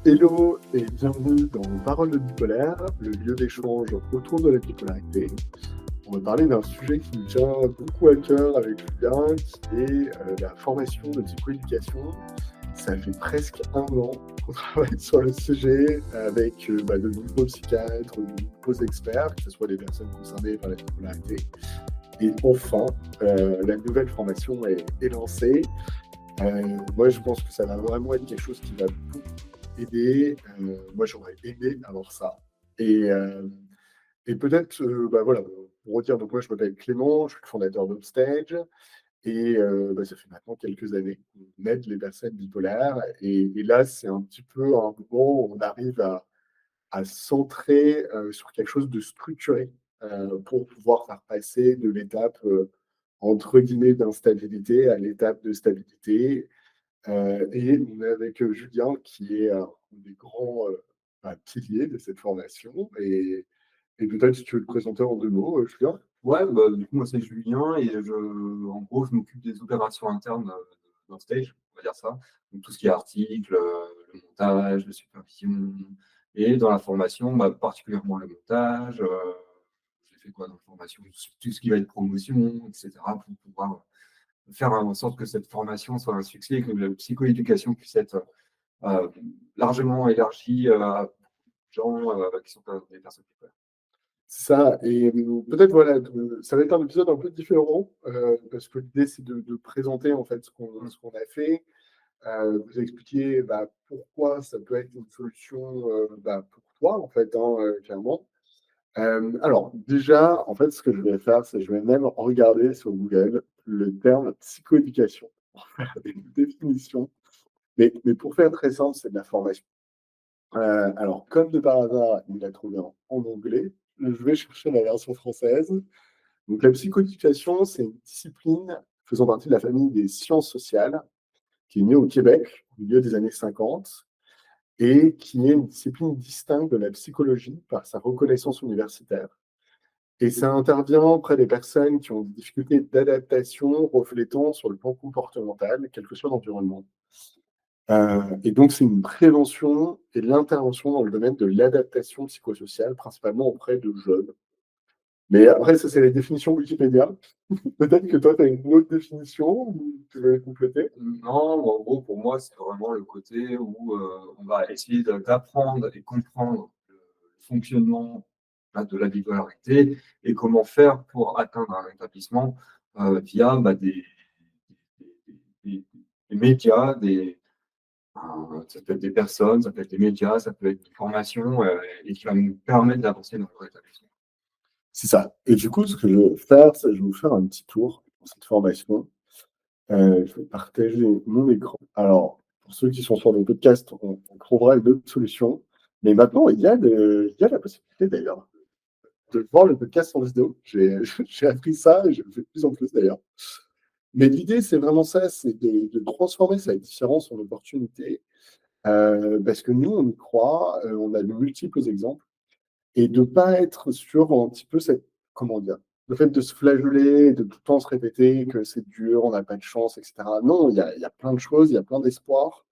Hello et bienvenue dans Parole de bipolaire, le lieu d'échange autour de la bipolarité. On va parler d'un sujet qui nous tient beaucoup à cœur avec Julien, qui est la formation de psychoéducation. Ça fait presque un an qu'on travaille sur le sujet avec de nombreux psychiatres, de nombreux experts, que ce soit les personnes concernées par la bipolarité. Et enfin, la nouvelle formation est lancée. Moi, je pense que ça va vraiment être quelque chose qui va beaucoup aider. Moi, j'aurais aimé avoir ça. Et, euh, et peut-être, voilà, pour redire, donc moi, je m'appelle Clément, je suis le fondateur d'Upstage. Et ça fait maintenant quelques années qu'on aide les personnes bipolaires. Et là, c'est un petit peu un moment où on arrive à centrer sur quelque chose de structuré pour pouvoir faire passer de l'étape, entre guillemets, d'instabilité à l'étape de stabilité. Et on est avec Julien, qui est un des grands piliers de cette formation. Et peut-être si tu veux te présenter en deux mots, Julien. Ouais, du coup, moi, c'est Julien et en gros, je m'occupe des opérations internes dans Stage, on va dire ça. Donc, tout ce qui est article, le montage, la supervision. Et dans la formation, particulièrement le montage. J'ai fait quoi dans la formation? Tout ce qui va être promotion, etc. pour pouvoir faire en sorte que cette formation soit un succès et que la psychoéducation puisse être euh, largement élargie à beaucoup de gens qui sont des personnes qui peuvent. C'est ça. Et peut-être, voilà, ça va être un épisode un peu différent, parce que l'idée, c'est de présenter en fait ce qu'on a fait, vous expliquer pourquoi ça peut être une solution pour toi, en fait, hein, clairement. Alors, déjà, en fait, ce que je vais faire, c'est que je vais même regarder sur Google le terme psychoéducation pour faire une définition. Mais pour faire très simple, c'est de la formation. Alors, comme de par hasard, il l'a trouvé en anglais, je vais chercher la version française. Donc, la psychoéducation, c'est une discipline faisant partie de la famille des sciences sociales, qui est née au Québec au milieu des années 50 et qui est une discipline distincte de la psychologie par sa reconnaissance universitaire. Et ça intervient auprès des personnes qui ont des difficultés d'adaptation reflétant sur le plan comportemental, quel que soit l'environnement. Et donc, c'est une prévention et de l'intervention dans le domaine de l'adaptation psychosociale, principalement auprès de jeunes. Mais après, ça, c'est les définitions Wikipédia. Peut-être que toi, tu as une autre définition ou tu veux compléter? Non, en gros, pour moi, c'est vraiment le côté où on va essayer d'apprendre et comprendre le fonctionnement de la bipolarité et comment faire pour atteindre un établissement via des- des médias, ça peut être des personnes, ça peut être des médias, ça peut être des formations et qui va nous permettre d'avancer dans notre établissement. C'est ça. Et du coup, ce que je vais faire, c'est que je vais vous faire un petit tour pour cette formation. Je vais partager mon écran. Alors, pour ceux qui sont sur le podcast, on trouvera une autre solution. Mais maintenant, il y a la possibilité d'ailleurs de voir le podcast en vidéo. J'ai appris ça et je le fais de plus en plus d'ailleurs. Mais l'idée, c'est vraiment ça, c'est de transformer cette différence en opportunité. Parce que nous, on y croit, on a de multiples exemples, et de ne pas être sur un petit peu cette, comment dire, le fait de se flageller, de tout le temps se répéter que c'est dur, on n'a pas de chance, etc. Non, il y a plein de choses, il y a plein d'espoir,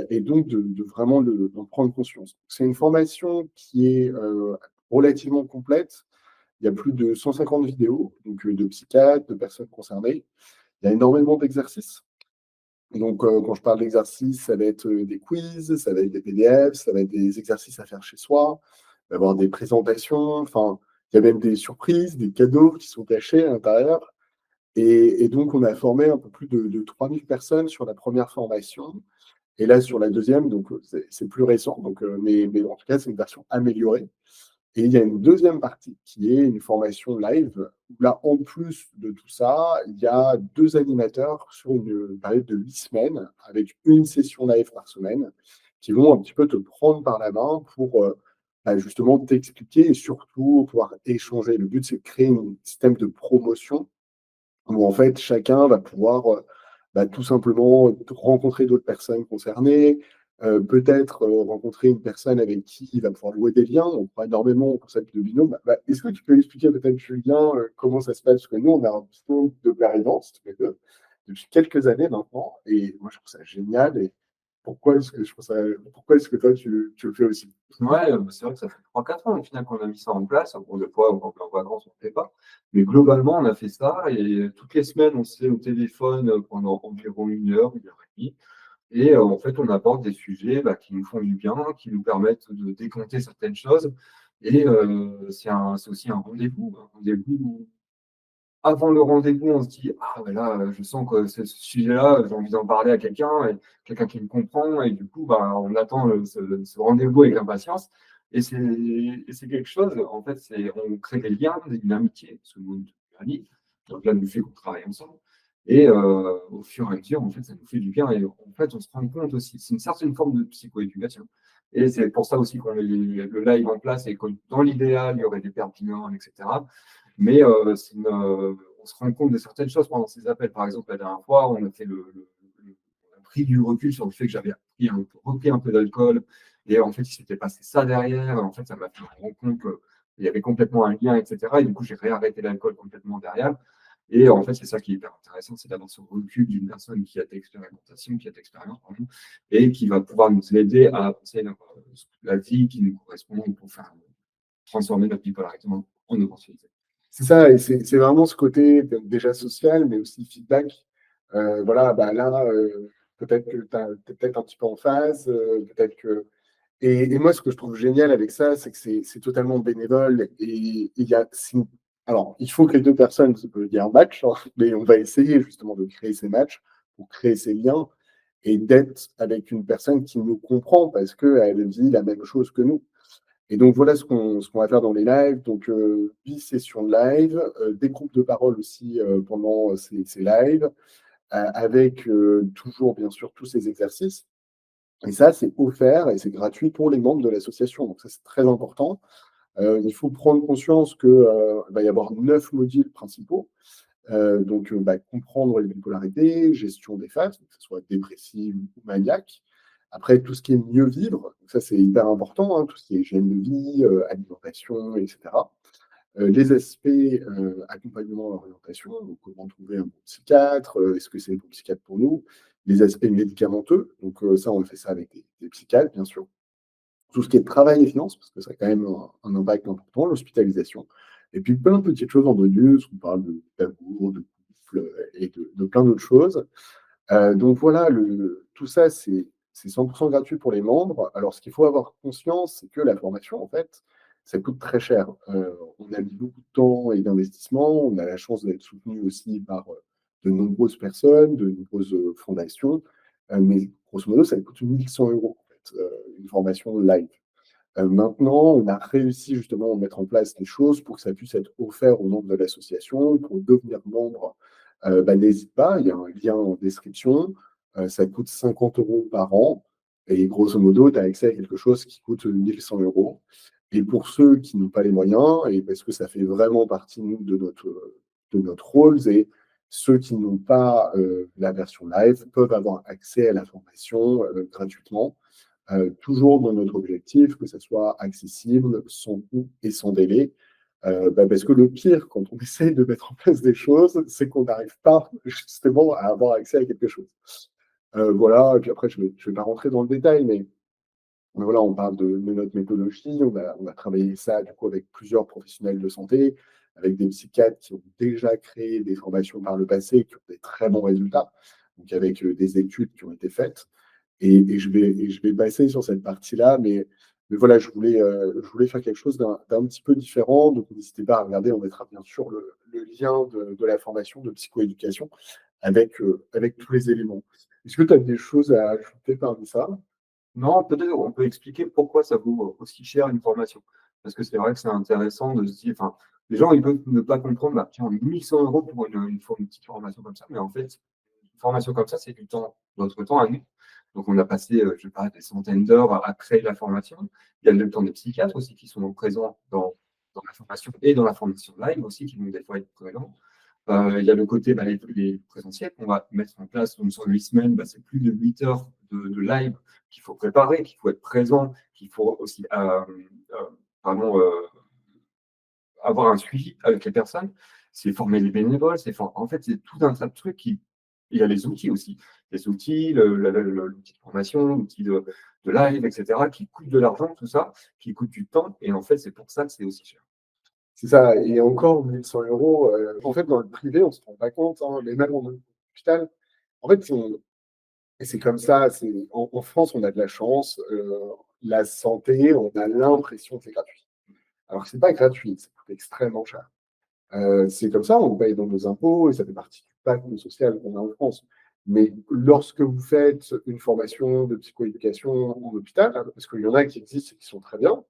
et donc de vraiment d'en prendre conscience. C'est une formation qui est relativement complète. Il y a plus de 150 vidéos, donc de psychiatres, de personnes concernées. Il y a énormément d'exercices. Donc, quand je parle d'exercices, ça va être des quiz, ça va être des PDF, ça va être des exercices à faire chez soi, il va y avoir des présentations, enfin, il y a même des surprises, des cadeaux qui sont cachés à l'intérieur. Et donc, on a formé un peu plus de 3000 personnes sur la première formation. Et là, sur la deuxième, donc c'est plus récent, donc, mais en tout cas, c'est une version améliorée. Et il y a une deuxième partie qui est une formation live, où là, en plus de tout ça, il y a deux animateurs sur une période de 8 semaines, avec une session live par semaine, qui vont un petit peu te prendre par la main pour justement t'expliquer et surtout pouvoir échanger. Le but, c'est de créer un système de promotion où en fait chacun va pouvoir tout simplement rencontrer d'autres personnes concernées, peut-être rencontrer une personne avec qui il va pouvoir louer des liens. On croit énormément au concept de binôme. Est-ce que tu peux expliquer peut-être, Julien, comment ça se passe? Parce que nous, on a un binôme de Paris tous les deux, depuis quelques années maintenant, et moi je trouve ça génial. pourquoi est-ce que je pense pourquoi est-ce que toi tu le fais aussi? Ouais, c'est vrai que ça fait 3-4 ans au final qu'on a mis ça en place. Bon, des fois, quand on est en vacances, on ne le fait pas. Mais globalement, on a fait ça et toutes les semaines, on s'est au téléphone pendant environ 1 heure et demie. Et en fait, on aborde des sujets qui nous font du bien, qui nous permettent de décompter certaines choses. Et c'est aussi un rendez-vous avant le rendez-vous, on se dit: «Ah ouais, là, je sens que ce sujet-là, j'ai envie d'en parler à quelqu'un et quelqu'un qui me comprend» et du coup, on attend, ce rendez-vous avec impatience et c'est quelque chose, en fait, on crée des liens, une amitié, parce que nous, on est amis, au-delà du fait qu'on travaille ensemble et au fur et à mesure, en fait, ça nous fait du bien et en fait, on se rend compte aussi, c'est une certaine forme de psychoéducation et c'est pour ça aussi qu'on met le live en place et que dans l'idéal, il y aurait des pères bilan et cetera. Mais on se rend compte de certaines choses pendant ces appels. Par exemple, la dernière fois, on a fait on a pris du recul sur le fait que j'avais repris un peu d'alcool et en fait, il s'était passé ça derrière. En fait, ça m'a fait me rendre compte qu'il y avait complètement un lien, et cetera. Et du coup, j'ai réarrêté l'alcool complètement derrière. Et en fait, c'est ça qui est hyper intéressant, c'est d'avoir ce recul d'une personne qui a d'expérimentation, qui a d'expérience, pardon, et qui va pouvoir nous aider à avancer dans la vie qui nous correspond pour faire transformer notre bipolarité en opportunité. C'est ça, et c'est vraiment ce côté déjà social, mais aussi feedback. Voilà, bah là, peut-être que tu es peut-être un petit peu en phase, peut-être que. Et moi, ce que je trouve génial avec ça, c'est que c'est totalement bénévole. Et il y a. Alors, il faut que les deux personnes, il y ait un match, hein, mais on va essayer justement de créer ces matchs pour créer ces liens et d'être avec une personne qui nous comprend parce qu'elle vit la même chose que nous. Et donc voilà ce qu'on va faire dans les lives. Donc 8 sessions de live, des groupes de parole aussi pendant ces lives, avec toujours bien sûr tous ces exercices. Et ça, c'est offert et c'est gratuit pour les membres de l'association. Donc ça, c'est très important. Il faut prendre conscience qu'il va y avoir 9 modules principaux. Donc comprendre les bipolarités, gestion des phases, que ce soit dépressive ou maniaque. Après, tout ce qui est mieux vivre, donc ça c'est hyper important, hein, tout ce qui est hygiène de vie, alimentation, etc. Les aspects accompagnement et orientation, donc comment trouver un bon psychiatre, est-ce que c'est le bon psychiatre pour nous? Les aspects médicamenteux, donc ça on fait ça avec des psychiatres bien sûr. Tout ce qui est travail et finances, parce que ça a quand même un impact important, l'hospitalisation. Et puis plein de petites choses en bonus, on parle d'amour, de couple et de plein d'autres choses. Donc voilà, tout ça, c'est 100% gratuit pour les membres. Alors, ce qu'il faut avoir conscience, c'est que la formation, en fait, ça coûte très cher. On a mis beaucoup de temps et d'investissement. On a la chance d'être soutenu aussi par de nombreuses personnes, de nombreuses fondations. Mais grosso modo, ça coûte 1 100 € en fait, une formation live. Maintenant, on a réussi justement à mettre en place des choses pour que ça puisse être offert aux membres de l'association. Pour devenir membre, n'hésite pas, il y a un lien en description. Ça coûte 50 € par an. Et grosso modo, tu as accès à quelque chose qui coûte 1 100 €. Et pour ceux qui n'ont pas les moyens, et parce que ça fait vraiment partie nous, de notre rôle, et ceux qui n'ont pas la version live peuvent avoir accès à la formation gratuitement, toujours dans notre objectif, que ça soit accessible, sans coût et sans délai. Parce que le pire, quand on essaye de mettre en place des choses, c'est qu'on n'arrive pas justement à avoir accès à quelque chose. Voilà, et puis après, je vais pas rentrer dans le détail, mais voilà, on parle de notre méthodologie. On a travaillé ça du coup avec plusieurs professionnels de santé, avec des psychiatres qui ont déjà créé des formations par le passé, qui ont des très bons résultats, donc avec des études qui ont été faites. Et je vais passer sur cette partie-là, mais voilà, je voulais faire quelque chose d'un petit peu différent. Donc, n'hésitez pas à regarder. On mettra bien sûr le lien de la formation de psychoéducation avec tous les éléments. Est-ce que tu as des choses à ajouter parmi ça? Non, peut-être on peut expliquer pourquoi ça vaut aussi cher une formation. Parce que c'est vrai que c'est intéressant de se dire, enfin, les gens, ils peuvent ne pas comprendre, tiens, 1 100 € pour une petite formation comme ça, mais en fait, une formation comme ça, c'est du temps, notre temps à nous. Donc, on a passé, je sais pas, des centaines d'heures à créer la formation. Il y a le temps des psychiatres aussi qui sont présents dans la formation et dans la formation live aussi, qui vont des fois être présents. Il y a le côté les présentiels qu'on va mettre en place. Donc, sur 8 semaines, c'est plus de 8 heures de live qu'il faut préparer, qu'il faut être présent, qu'il faut aussi pardon, avoir un suivi avec les personnes. C'est former les bénévoles, en fait, c'est tout un tas de trucs Il y a les outils aussi. Les outils, l'outil de formation, l'outil de live, etc., qui coûtent de l'argent, tout ça, qui coûtent du temps. Et en fait, c'est pour ça que c'est aussi cher. C'est ça, et encore 1 100 €, en fait, dans le privé, on se rend pas compte, hein, mais même en hôpital, en fait, et c'est comme ça, en France, on a de la chance, la santé, on a l'impression que c'est gratuit. Alors que c'est pas gratuit, ça coûte extrêmement cher. C'est comme ça, on paye dans nos impôts et ça fait partie du pacte social qu'on a en France. Mais lorsque vous faites une formation de psychoéducation en hôpital, hein, parce qu'il y en a qui existent et qui sont très bien,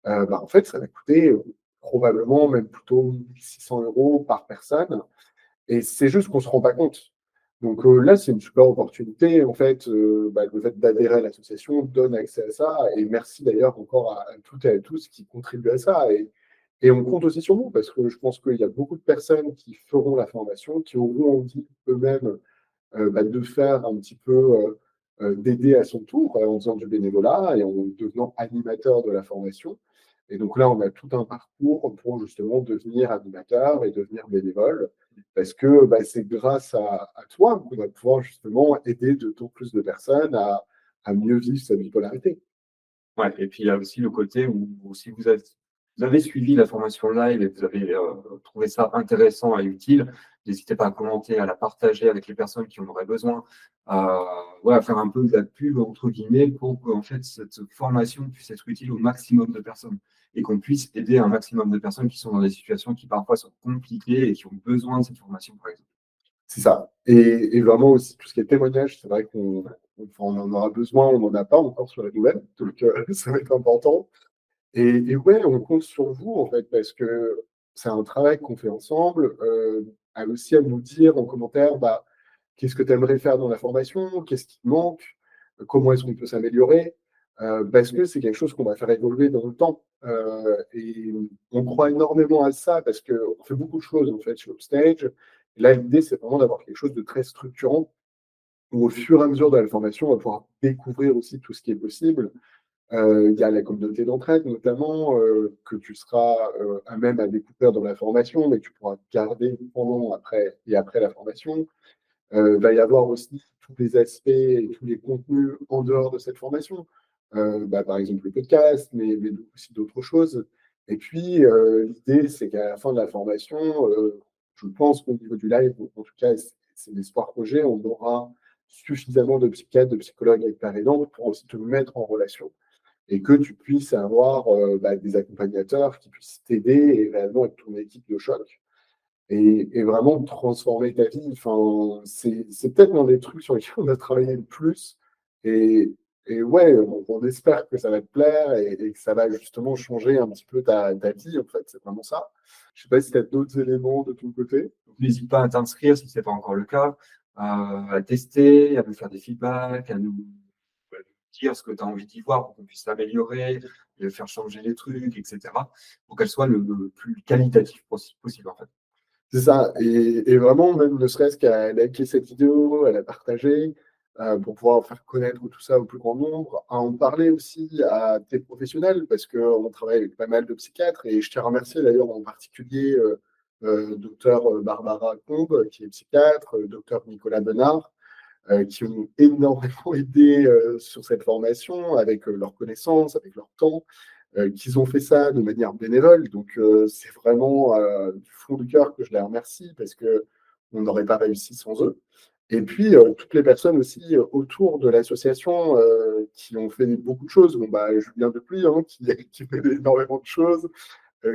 bah, en fait, ça va coûter, probablement même plutôt 1 600 € par personne, et c'est juste qu'on se rend pas compte. Donc, là, c'est une super opportunité. En fait, bah, le fait d'adhérer à l'association donne accès à ça, et merci d'ailleurs encore à toutes et à tous qui contribuent à ça, et on compte aussi sur vous parce que je pense qu'il y a beaucoup de personnes qui feront la formation, qui auront envie eux-mêmes, bah, de faire un petit peu, d'aider à son tour, en faisant du bénévolat et en devenant animateur de la formation, et donc là, on a tout un parcours pour justement devenir animateur et devenir bénévole parce que, bah, c'est grâce à toi qu'on va pouvoir justement aider d'autant plus de personnes à mieux vivre sa bipolarité. Ouais, et puis il y a aussi le côté où si vous avez suivi la formation live et vous avez trouvé ça intéressant et utile, n'hésitez pas à commenter, à la partager avec les personnes qui en auraient besoin, ouais, à faire un peu de la pub entre guillemets pour que en fait cette formation puisse être utile au maximum de personnes et qu'on puisse aider un maximum de personnes qui sont dans des situations qui parfois sont compliquées et qui ont besoin de cette formation, par exemple. C'est ça, et vraiment aussi tout ce qui est témoignage, c'est vrai on en aura besoin, on n'en a pas encore sur la nouvelle, donc ça va être important. Et ouais, on compte sur vous, en fait, parce que c'est un travail qu'on fait ensemble, à aussi à nous dire en commentaire, bah, qu'est-ce que tu aimerais faire dans la formation? Qu'est-ce qui te manque? Comment est-ce qu'on peut s'améliorer? Parce que c'est quelque chose qu'on va faire évoluer dans le temps, et on croit énormément à ça parce qu'on fait beaucoup de choses, en fait, chez Upstage. Et là, l'idée, c'est vraiment d'avoir quelque chose de très structurant où, au fur et à mesure de la formation, on va pouvoir découvrir aussi tout ce qui est possible. Il y a la communauté d'entraide notamment, que tu seras, à même à découvrir dans la formation, mais que tu pourras garder pendant, après et après la formation. Il va y avoir aussi tous les aspects et tous les contenus en dehors de cette formation. Bah, par exemple le podcast, mais aussi d'autres choses. Et puis, l'idée, c'est qu'à la fin de la formation, je pense qu'au niveau du live, en tout cas, c'est l'espoir que j'ai, on aura suffisamment de psychiatres, de psychologues expérimentés pour aussi te mettre en relation et que tu puisses avoir, bah, des accompagnateurs qui puissent t'aider et réellement être ton équipe de choc et vraiment transformer ta vie. Enfin, c'est peut-être l'un des trucs sur lesquels on a travaillé le plus, et ouais, on espère que ça va te plaire et que ça va justement changer un petit peu ta vie, en fait, c'est vraiment ça. Je sais pas si tu as d'autres éléments de ton côté? Donc, n'hésite pas à t'inscrire si ce n'est pas encore le cas, à tester, à nous faire des feedbacks, à nous dire ce que tu as envie d'y voir pour qu'on puisse s'améliorer, et faire changer les trucs, etc. Pour qu'elle soit le plus qualitatif possible, en fait. C'est ça, et vraiment, même ne serait-ce qu'à liker cette vidéo, à la partager, pour pouvoir faire connaître tout ça au plus grand nombre, à en parler aussi à tes professionnels, parce qu'on travaille avec pas mal de psychiatres, et je tiens à remercier d'ailleurs en particulier docteur Barbara Combe, qui est psychiatre, docteur Nicolas Benard, qui ont énormément aidé sur cette formation, avec leurs connaissances, avec leur temps, qu'ils ont fait ça de manière bénévole. Donc, c'est vraiment du fond du cœur que je les remercie parce qu'on n'aurait pas réussi sans eux. Et puis, toutes les personnes aussi autour de l'association qui ont fait beaucoup de choses. Bon, bah, Julien Depuy, hein, qui fait énormément de choses.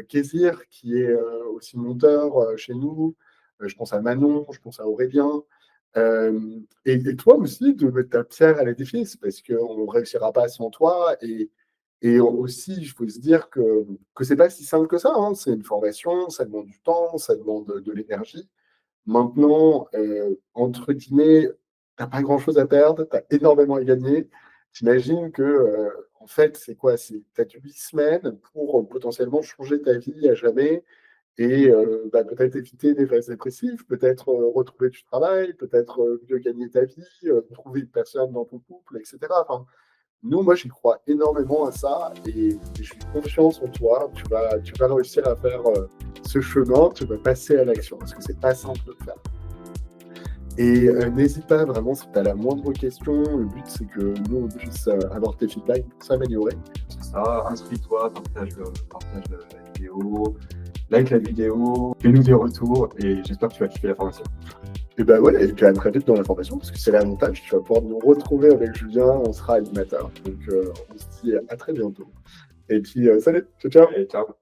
Kézir, qui est aussi monteur chez nous. Je pense à Manon, je pense à Aurélien. Et toi aussi, de mettre ta pierre à l'édifice, parce qu'on ne réussira pas sans toi. Et aussi, il faut se dire que c'est pas si simple que ça, hein. C'est une formation, ça demande du temps, ça demande de l'énergie. Maintenant, entre guillemets, tu pas grand-chose à perdre, tu as énormément à gagner. J'imagine que, en fait, c'est quoi? C'est peut-être 8 semaines pour potentiellement changer ta vie à jamais et bah, peut-être éviter des phases dépressives, peut-être, retrouver du travail, peut-être, mieux gagner ta vie, trouver une personne dans ton couple, et cetera. Enfin, nous, moi, j'y crois énormément à ça et j'ai confiance en toi. Tu vas réussir à faire ce chemin, tu vas passer à l'action parce que c'est pas simple de le faire. Et n'hésite pas vraiment si tu as la moindre question. Le but, c'est que nous, on puisse avoir tes feedbacks pour s'améliorer. C'est ça, inscris-toi, partage la vidéo, like la vidéo, fais-nous des retours et j'espère que tu vas kiffer la formation. Et ben voilà, et puis à très vite dans la formation, parce que c'est l'avantage, tu vas pouvoir nous retrouver avec Julien, on sera animateur. Donc on se dit à très bientôt. Et puis salut, ciao ciao. Et ciao.